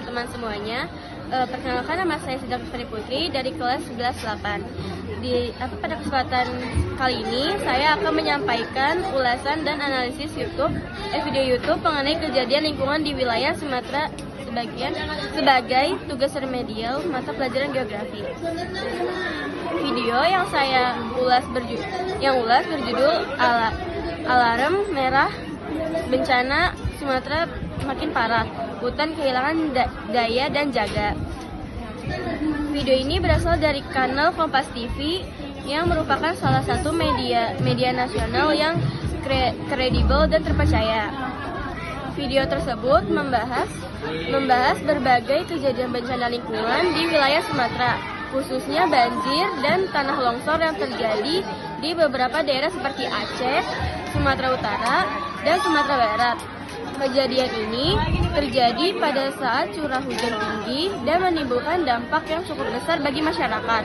teman-teman semuanya. Perkenalkan, nama saya Sidang Sri Putri dari kelas 11-8. Pada kesempatan kali ini saya akan menyampaikan ulasan dan analisis video YouTube mengenai kejadian lingkungan di wilayah Sumatera sebagai tugas remedial mata pelajaran geografi. Video yang saya ulas berjudul Alarm Merah Bencana Sumatera Makin Parah, Hutan Kehilangan Daya dan Jaga. Video ini berasal dari kanal Kompas TV yang merupakan salah satu media nasional yang kredibel dan terpercaya. Video tersebut membahas berbagai kejadian bencana lingkungan di wilayah Sumatera, khususnya banjir dan tanah longsor yang terjadi di beberapa daerah seperti Aceh, Sumatera Utara, dan Sumatera Barat. Kejadian ini terjadi pada saat curah hujan tinggi dan menimbulkan dampak yang cukup besar bagi masyarakat.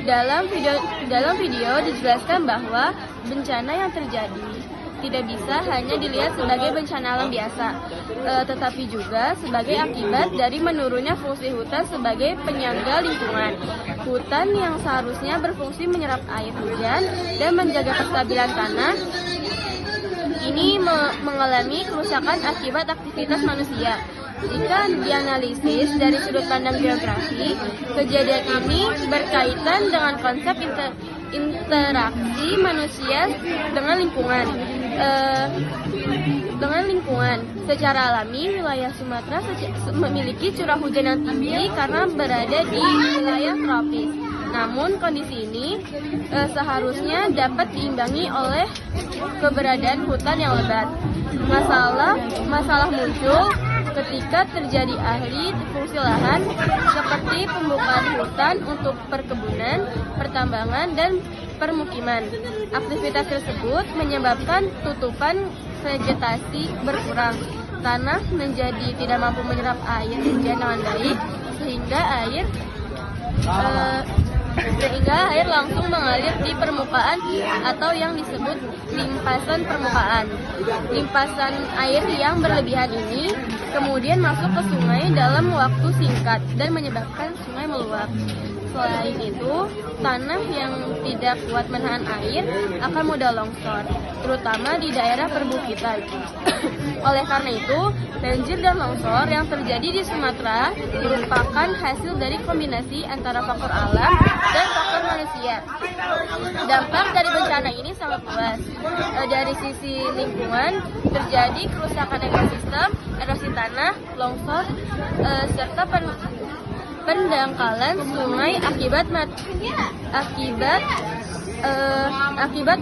Dalam video dijelaskan bahwa bencana yang terjadi tidak bisa hanya dilihat sebagai bencana alam biasa, tetapi juga sebagai akibat dari menurunnya fungsi hutan sebagai penyangga lingkungan. Hutan yang seharusnya berfungsi menyerap air hujan dan menjaga kestabilan tanah ini mengalami kerusakan akibat aktivitas manusia. Jika dianalisis dari sudut pandang geografi, kejadian ini berkaitan dengan konsep interaksi manusia dengan lingkungan. Secara alami, wilayah Sumatera memiliki curah hujan yang tinggi karena berada di wilayah tropis. Namun kondisi ini seharusnya dapat diimbangi oleh keberadaan hutan yang lebat. Masalah muncul ketika terjadi alih fungsi lahan seperti pembukaan hutan untuk perkebunan, pertambangan, dan permukiman. Aktivitas tersebut menyebabkan tutupan vegetasi berkurang. Tanah menjadi tidak mampu menyerap air hujan dengan baik sehingga air langsung mengalir di permukaan atau yang disebut limpasan permukaan. Limpasan air yang berlebihan ini kemudian masuk ke sungai dalam waktu singkat dan menyebabkan sungai meluap. Selain itu, tanah yang tidak kuat menahan air akan mudah longsor, terutama di daerah perbukitan. Oleh karena itu, banjir dan longsor yang terjadi di Sumatera merupakan hasil dari kombinasi antara faktor alam dan faktor manusia. Dampak dari bencana ini sangat luas. Dari sisi lingkungan, terjadi kerusakan ekosistem, erosi tanah, longsor, serta pendangkalan sungai akibat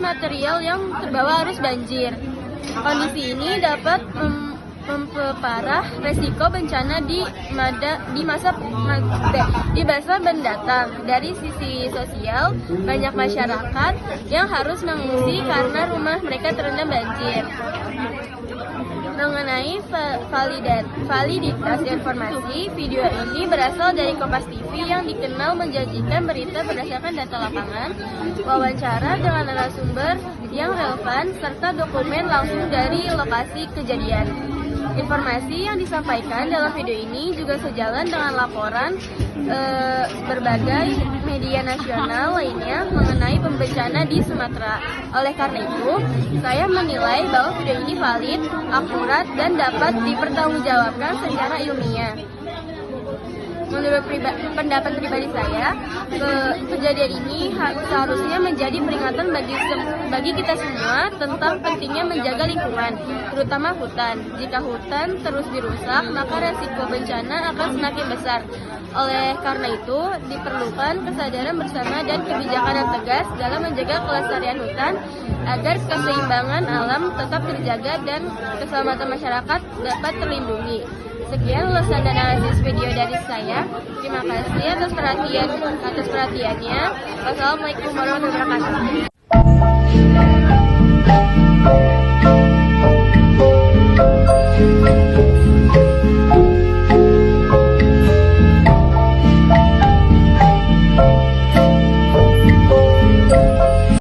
material yang terbawa arus banjir. Kondisi ini dapat memperparah resiko bencana di masa mendatang. Dari sisi sosial, banyak masyarakat yang harus mengungsi karena rumah mereka terendam banjir. Mengenai validitas informasi, video ini berasal dari Kompas TV yang dikenal menjanjikan berita berdasarkan data lapangan, wawancara dengan narasumber yang relevan, serta dokumen langsung dari lokasi kejadian. Informasi yang disampaikan dalam video ini juga sejalan dengan laporan berbagai media nasional lainnya mengenai bencana di Sumatera. Oleh karena itu, saya menilai bahwa video ini valid, akurat, dan dapat dipertanggungjawabkan secara ilmiah. Menurut pendapat pribadi saya, kejadian ini seharusnya menjadi peringatan bagi kita semua tentang pentingnya menjaga lingkungan, terutama hutan. Jika hutan terus dirusak, maka resiko bencana akan semakin besar. Oleh karena itu, diperlukan kesadaran bersama dan kebijakan yang tegas dalam menjaga kelestarian hutan agar keseimbangan alam tetap terjaga dan keselamatan masyarakat dapat terlindungi. Sekian ulasan dan analisis video dari saya. Terima kasih atas perhatiannya. Wassalamualaikum warahmatullahi wabarakatuh.